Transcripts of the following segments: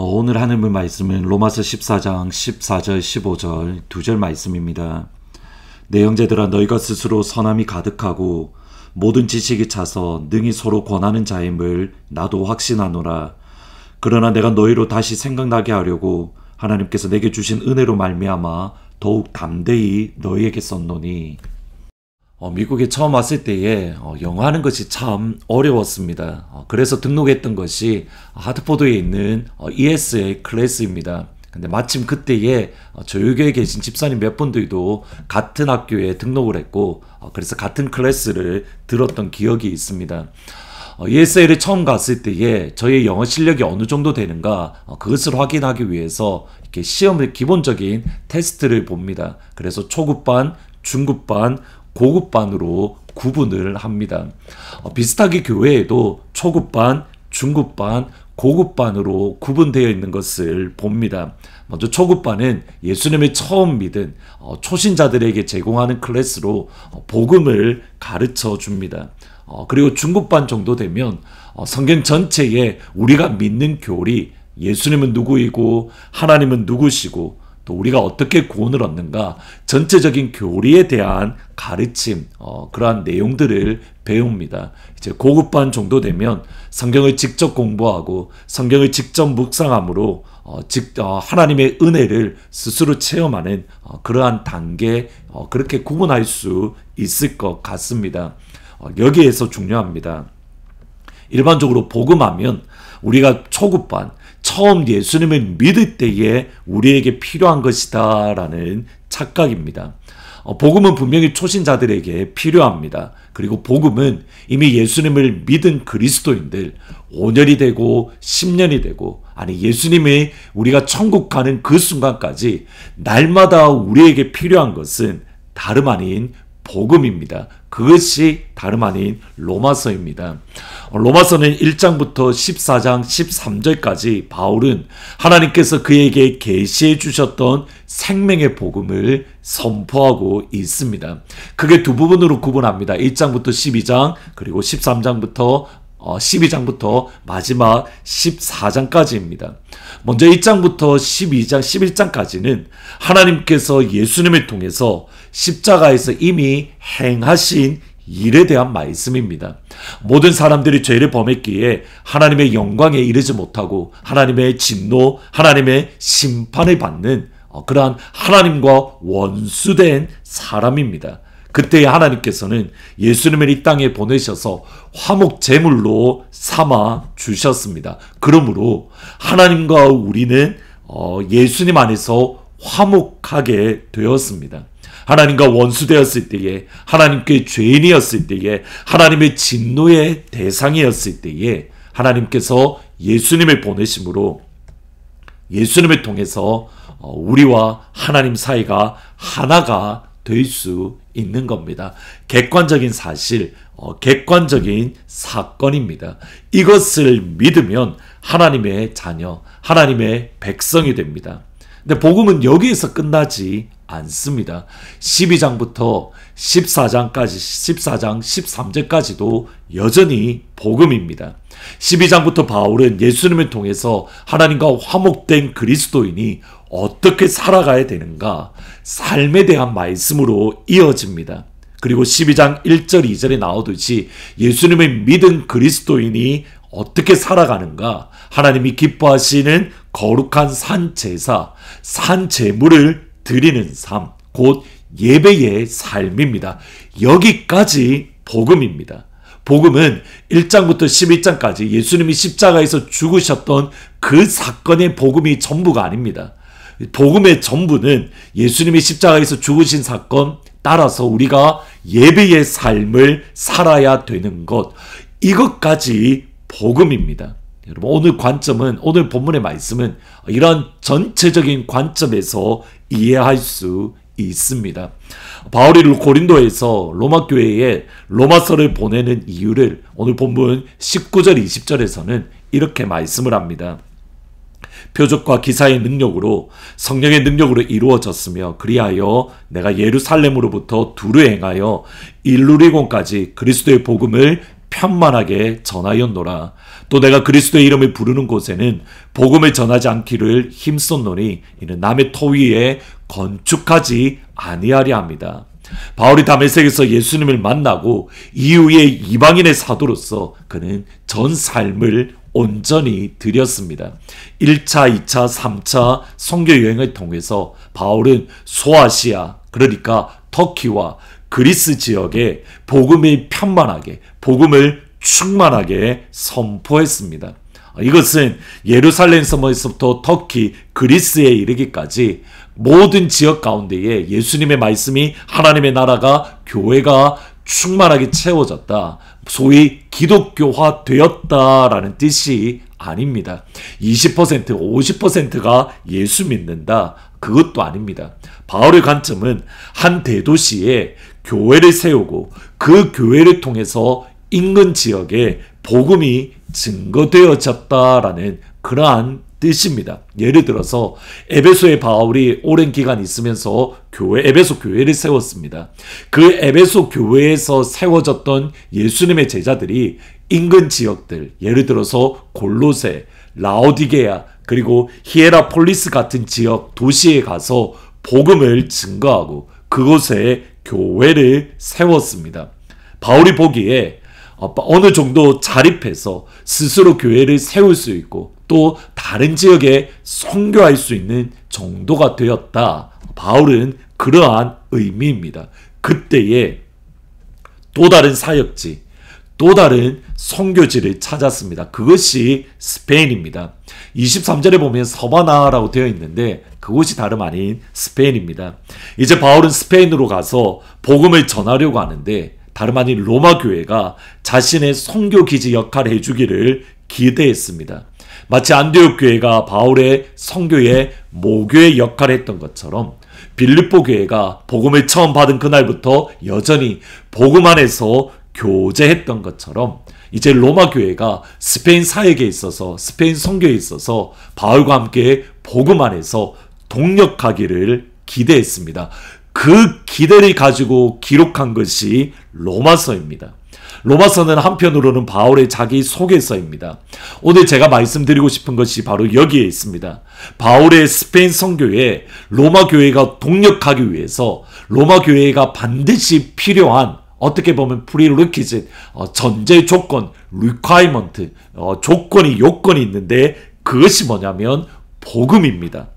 오늘 하나님의 말씀은 로마서 14장 14절 15절 2절 말씀입니다. 내 형제들아 너희가 스스로 선함이 가득하고 모든 지식이 차서 능히 서로 권하는 자임을 나도 확신하노라. 그러나 내가 너희로 다시 생각나게 하려고 하나님께서 내게 주신 은혜로 말미암아 더욱 담대히 너희에게 썼노니. 미국에 처음 왔을 때에 영어 하는 것이 참 어려웠습니다. 그래서 등록했던 것이 하드포드에 있는 ESA 클래스입니다. 근데 마침 그때에 저희 교회에 계신 집사님 몇 분들도 같은 학교에 등록을 했고 그래서 같은 클래스를 들었던 기억이 있습니다. ESA를 처음 갔을 때에 저의 영어 실력이 어느 정도 되는가 그것을 확인하기 위해서 이렇게 시험을 기본적인 테스트를 봅니다. 그래서 초급반, 중급반, 고급반으로 구분을 합니다. 비슷하게 교회에도 초급반, 중급반, 고급반으로 구분되어 있는 것을 봅니다. 먼저 초급반은 예수님을 처음 믿은 초신자들에게 제공하는 클래스로 복음을 가르쳐 줍니다. 그리고 중급반 정도 되면 성경 전체에 우리가 믿는 교리, 예수님은 누구이고 하나님은 누구시고 또 우리가 어떻게 구원을 얻는가 전체적인 교리에 대한 가르침 그러한 내용들을 배웁니다. 이제 고급반 정도 되면 성경을 직접 공부하고 성경을 직접 묵상함으로 하나님의 은혜를 스스로 체험하는 그러한 단계 그렇게 구분할 수 있을 것 같습니다. 여기에서 중요합니다. 일반적으로 복음하면 우리가 초급반 처음 예수님을 믿을 때에 우리에게 필요한 것이다 라는 착각입니다. 복음은 분명히 초신자들에게 필요합니다. 그리고 복음은 이미 예수님을 믿은 그리스도인들 5년이 되고 10년이 되고 아니 예수님이 우리가 천국 가는 그 순간까지 날마다 우리에게 필요한 것은 다름 아닌 복음입니다. 그것이 다름 아닌 로마서입니다. 로마서는 1장부터 14장 13절까지 바울은 하나님께서 그에게 계시해 주셨던 생명의 복음을 선포하고 있습니다. 크게 두 부분으로 구분합니다. 1장부터 12장 그리고 13장부터 12장부터 마지막 14장까지입니다. 먼저 1장부터 12장, 11장까지는 하나님께서 예수님을 통해서 십자가에서 이미 행하신 일에 대한 말씀입니다. 모든 사람들이 죄를 범했기에 하나님의 영광에 이르지 못하고 하나님의 진노, 하나님의 심판을 받는 그러한 하나님과 원수된 사람입니다. 그때 하나님께서는 예수님을 이 땅에 보내셔서 화목 제물로 삼아 주셨습니다. 그러므로 하나님과 우리는 예수님 안에서 화목하게 되었습니다. 하나님과 원수되었을 때에 하나님께 죄인이었을 때에 하나님의 진노의 대상이었을 때에 하나님께서 예수님을 보내심으로 예수님을 통해서 우리와 하나님 사이가 하나가 될 수 있는 겁니다. 객관적인 사실, 객관적인 사건입니다. 이것을 믿으면 하나님의 자녀, 하나님의 백성이 됩니다. 근데 복음은 여기에서 끝나지 않습니다. 12장부터 14장, 13절까지도 여전히 복음입니다. 12장부터 바울은 예수님을 통해서 하나님과 화목된 그리스도인이 어떻게 살아가야 되는가 삶에 대한 말씀으로 이어집니다. 그리고 12장 1절 2절에 나오듯이 예수님을 믿은 그리스도인이 어떻게 살아가는가 하나님이 기뻐하시는 거룩한 산제사, 산제물을 드리는 삶, 곧 예배의 삶입니다. 여기까지 복음입니다. 복음은 1장부터 11장까지 예수님이 십자가에서 죽으셨던 그 사건의 복음이 전부가 아닙니다. 복음의 전부는 예수님이 십자가에서 죽으신 사건 따라서 우리가 예배의 삶을 살아야 되는 것, 이것까지 복음입니다. 여러분 오늘 관점은 오늘 본문의 말씀은 이런 전체적인 관점에서 이해할 수 있습니다. 바울이 고린도에서 로마 교회에 로마서를 보내는 이유를 오늘 본문 19절 20절에서는 이렇게 말씀을 합니다. 표적과 기사의 능력으로 성령의 능력으로 이루어졌으며 그리하여 내가 예루살렘으로부터 두루 행하여 일루리곤까지 그리스도의 복음을 편만하게 전하였노라. 또 내가 그리스도의 이름을 부르는 곳에는 복음을 전하지 않기를 힘썼노니 이는 남의 토 위에 건축하지 아니하려 합니다. 바울이 다메섹에서 예수님을 만나고 이후에 이방인의 사도로서 그는 전 삶을 온전히 드렸습니다. 1차, 2차, 3차 선교 여행을 통해서 바울은 소아시아, 그러니까 터키와 그리스 지역에 복음을 편만하게, 복음을 충만하게 선포했습니다. 이것은 예루살렘 섬에서부터 터키, 그리스에 이르기까지 모든 지역 가운데에 예수님의 말씀이, 하나님의 나라가, 교회가 충만하게 채워졌다, 소위 기독교화 되었다라는 뜻이 아닙니다. 20%, 50%가 예수 믿는다, 그것도 아닙니다. 바울의 관점은 한 대도시에 교회를 세우고 그 교회를 통해서 인근 지역에 복음이 증거되어졌다라는 그러한 뜻입니다. 예를 들어서 에베소의 바울이 오랜 기간 있으면서 에베소 교회를 세웠습니다. 그 에베소 교회에서 세워졌던 예수님의 제자들이 인근 지역들, 예를 들어서 골로새, 라오디게아, 그리고 히에라폴리스 같은 지역 도시에 가서 복음을 증거하고 그곳에 교회를 세웠습니다. 바울이 보기에 어느 정도 자립해서 스스로 교회를 세울 수 있고 또 다른 지역에 선교할 수 있는 정도가 되었다. 바울은 그러한 의미입니다. 그때에 또 다른 사역지, 또 다른 선교지를 찾았습니다. 그것이 스페인입니다. 23절에 보면 서바나라고 되어 있는데 그곳이 다름 아닌 스페인입니다. 이제 바울은 스페인으로 가서 복음을 전하려고 하는데 다름 아닌 로마 교회가 자신의 선교기지 역할을 해주기를 기대했습니다. 마치 안디옥 교회가 바울의 선교의 모교의 역할을 했던 것처럼 빌립보 교회가 복음을 처음 받은 그날부터 여전히 복음 안에서 교제했던 것처럼 이제 로마 교회가 스페인 사역에 있어서, 스페인 선교에 있어서 바울과 함께 복음 안에서 동력하기를 기대했습니다. 그 기대를 가지고 기록한 것이 로마서입니다. 로마서는 한편으로는 바울의 자기 소개서입니다. 오늘 제가 말씀드리고 싶은 것이 바로 여기에 있습니다. 바울의 스페인 선교에 로마 교회가 동력하기 위해서 로마 교회가 반드시 필요한, 어떻게 보면 프리루퀴짓, 전제 조건, 리콰이먼트, 요건이 있는데 그것이 뭐냐면 복음입니다.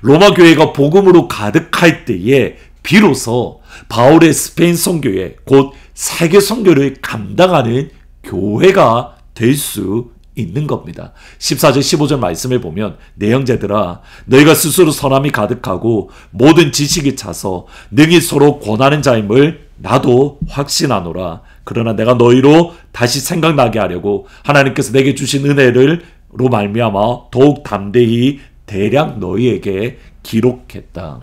로마 교회가 복음으로 가득할 때에 비로소 바울의 스페인 선교에 곧 세계 선교를 감당하는 교회가 될 수 있는 겁니다. 14절 15절 말씀을 보면 내 형제들아 너희가 스스로 선함이 가득하고 모든 지식이 차서 능히 서로 권하는 자임을 나도 확신하노라. 그러나 내가 너희로 다시 생각나게 하려고 하나님께서 내게 주신 은혜로 말미암아 더욱 담대히 대략 너희에게 기록했다.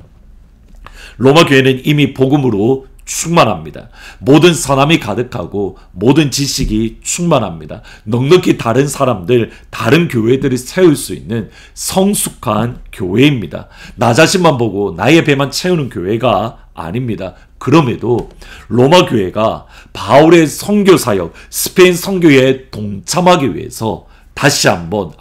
로마 교회는 이미 복음으로 충만합니다. 모든 선함이 가득하고 모든 지식이 충만합니다. 넉넉히 다른 사람들, 다른 교회들을 세울 수 있는 성숙한 교회입니다. 나 자신만 보고 나의 배만 채우는 교회가 아닙니다. 그럼에도 로마 교회가 바울의 선교 사역, 스페인 선교에 동참하기 위해서 다시 한번,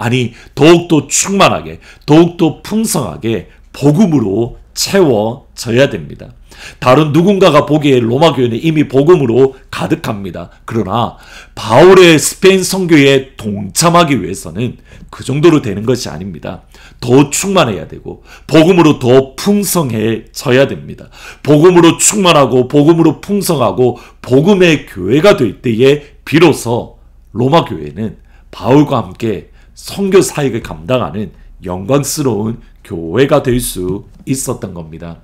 더욱더 충만하게, 더욱더 풍성하게 복음으로 채워져야 됩니다. 다른 누군가가 보기에 로마 교회는 이미 복음으로 가득합니다. 그러나 바울의 스페인 선교에 동참하기 위해서는 그 정도로 되는 것이 아닙니다. 더 충만해야 되고 복음으로 더 풍성해져야 됩니다. 복음으로 충만하고 복음으로 풍성하고 복음의 교회가 될 때에 비로소 로마 교회는 바울과 함께 선교 사역을 감당하는 영광스러운 교회가 될 수 있었던 겁니다.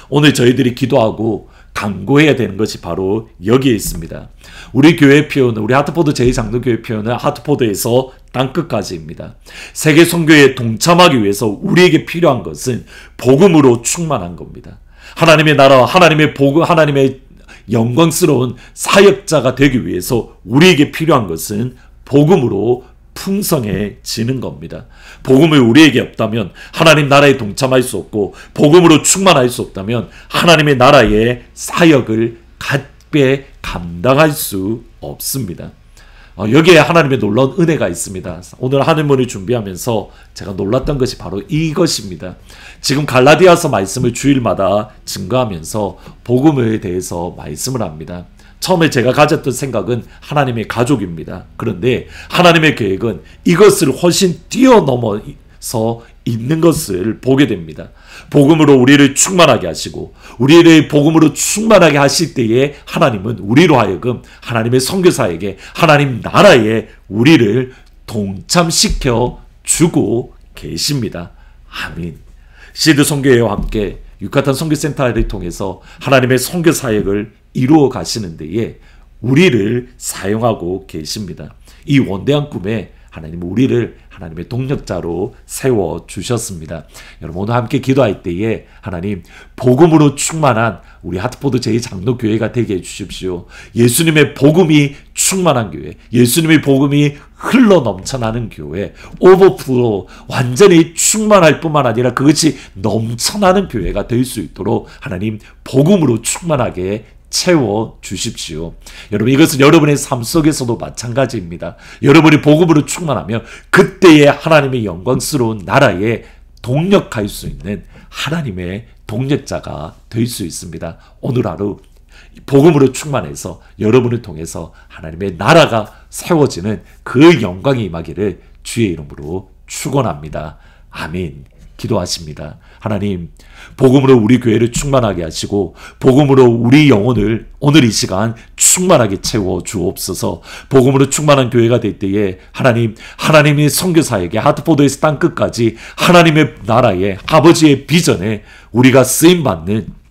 오늘 저희들이 기도하고 간구해야 되는 것이 바로 여기에 있습니다. 우리 교회 표현은, 우리 하트포드 제2장로교회 표현은 하트포드에서 땅끝까지입니다. 세계 선교에 동참하기 위해서 우리에게 필요한 것은 복음으로 충만한 겁니다. 하나님의 나라와 하나님의 복음, 하나님의 영광스러운 사역자가 되기 위해서 우리에게 필요한 것은 복음으로 풍성해지는 겁니다. 복음이 우리에게 없다면 하나님 나라에 동참할 수 없고 복음으로 충만할 수 없다면 하나님의 나라의 사역을 갖게 감당할 수 없습니다. 여기에 하나님의 놀라운 은혜가 있습니다. 오늘 하늘문을 준비하면서 제가 놀랐던 것이 바로 이것입니다. 지금 갈라디아서 말씀을 주일마다 증거하면서 복음에 대해서 말씀을 합니다. 처음에 제가 가졌던 생각은 하나님의 가족입니다. 그런데 하나님의 계획은 이것을 훨씬 뛰어넘어서 있는 것을 보게 됩니다. 복음으로 우리를 충만하게 하시고 우리를 복음으로 충만하게 하실 때에 하나님은 우리로 하여금 하나님의 선교사에게 하나님 나라에 우리를 동참시켜 주고 계십니다. 아멘. 시드 선교회와 함께 유카탄 선교센터를 통해서 하나님의 선교 사역을 이루어 가시는 데에 우리를 사용하고 계십니다. 이 원대한 꿈에 하나님은 우리를 하나님의 동력자로 세워주셨습니다. 여러분 오늘 함께 기도할 때에 하나님 복음으로 충만한 우리 하트포드 제2장로교회가 되게 해주십시오. 예수님의 복음이 충만한 교회, 예수님의 복음이 흘러 넘쳐나는 교회, 오버플로우, 완전히 충만할 뿐만 아니라 그것이 넘쳐나는 교회가 될 수 있도록 하나님 복음으로 충만하게 채워주십시오. 여러분 이것은 여러분의 삶 속에서도 마찬가지입니다. 여러분이 복음으로 충만하면 그때의 하나님의 영광스러운 나라에 동력할 수 있는 하나님의 동력자가 될 수 있습니다. 오늘 하루 복음으로 충만해서 여러분을 통해서 하나님의 나라가 세워지는 그 영광이 임하기를 주의 이름으로 축원합니다. 아멘. 기도하십니다. 하나님 복음으로 우리 교회를 충만하게 하시고 복음으로 우리 영혼을 오늘 이 시간 충만하게 채워 주옵소서. 복음으로 충만한 교회가 될 때에 하나님의 선교사에게 하트포드에서 땅끝까지 하나님의 나라에 아버지의 비전에 우리가 쓰임받는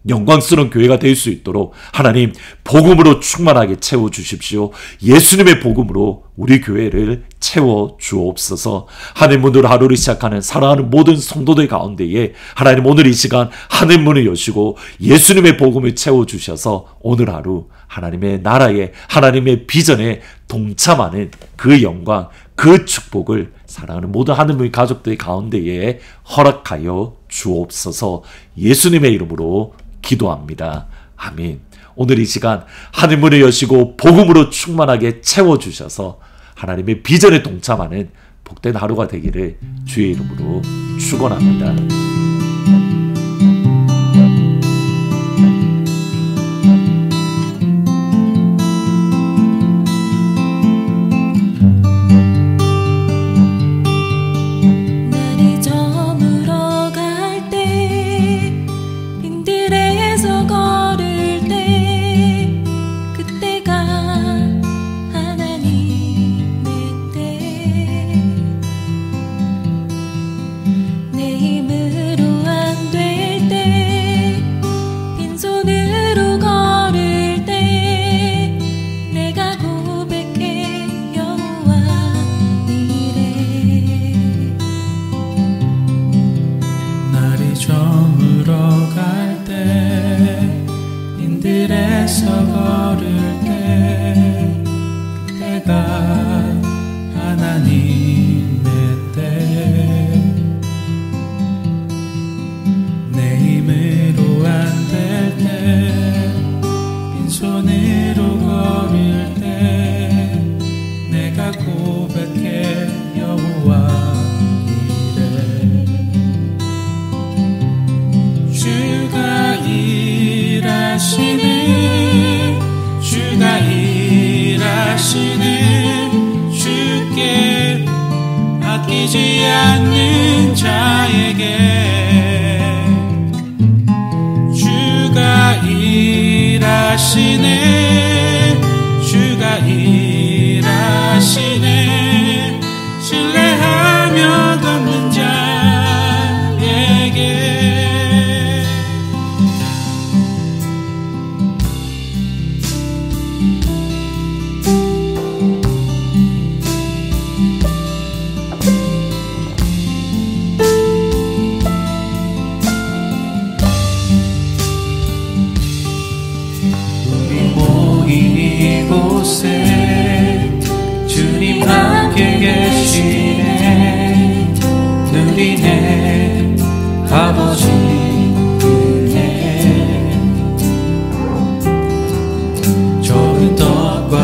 영광스러운 교회가 될 수 있도록 하나님 복음으로 충만하게 채워주십시오. 예수님의 복음으로 우리 교회를 채워주옵소서. 하늘문으로 하루를 시작하는 사랑하는 모든 성도들 가운데에 하나님 오늘 이 시간 하늘문을 여시고 예수님의 복음을 채워주셔서 오늘 하루 하나님의 나라에 하나님의 비전에 동참하는 그 영광 그 축복을 사랑하는 모든 하늘문 가족들 가운데에 허락하여 주옵소서. 예수님의 이름으로 기도합니다. 아멘. 오늘 이 시간 하늘문을 여시고 복음으로 충만하게 채워주셔서 하나님의 비전에 동참하는 복된 하루가 되기를 주의 이름으로 축원합니다. 아끼지 않는 자에게 주가 일하시네. 주가 일하시네. 신뢰하며 걷는 자에게 주님 함께 계시네. 누리네 아버지 은혜. 적은 떡과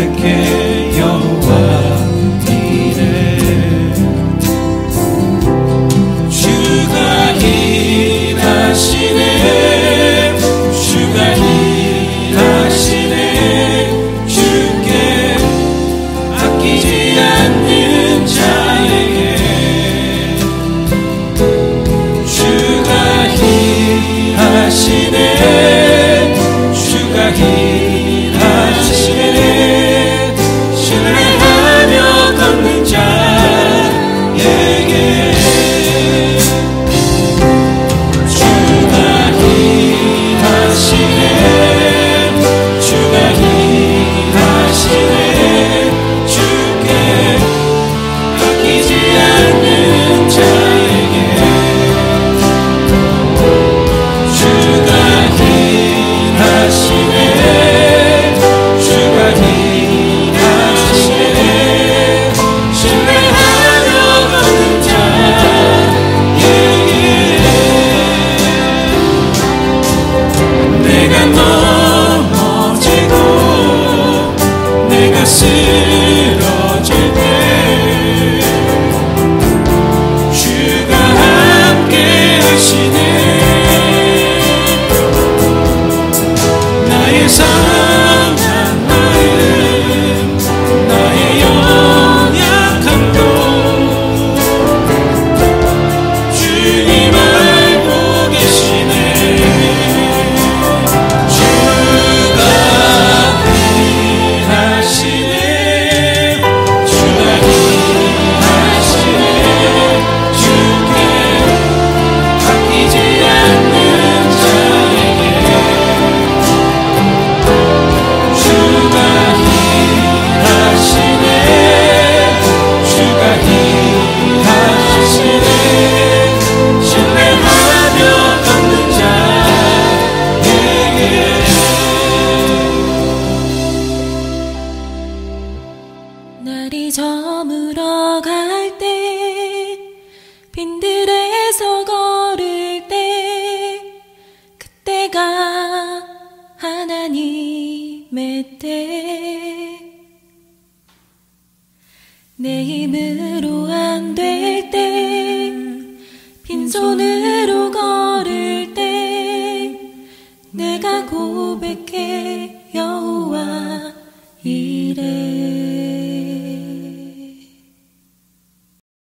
내게 여호와 이래 주가 일하시네 주가 일하시네 주께 아끼지 않는 자에게 주가 일하시네 주가 일하시네 신뢰하며 걷는 자에게 주가 일하시네 주가 일하시네 주께 아끼지 않는 자에게 주가 일하시네 주가 일하시네 신뢰하며 걷는 자에게 내가 넘어지고 내가 쓰러질 때 주가 함께 하시네 나의 상한 마음 나의 연약함도 주님 알고 계시네 주가 일하시네 주가 일하시네 주께 아끼지 않는 자에게 주가 일하시네 주가 일하시네 신뢰하며 걷는 자에게 날이 저물어 갈 때 빈들에서 걸을 때 그때가 하나님의 때 내 힘으로 안 될 때 빈손으로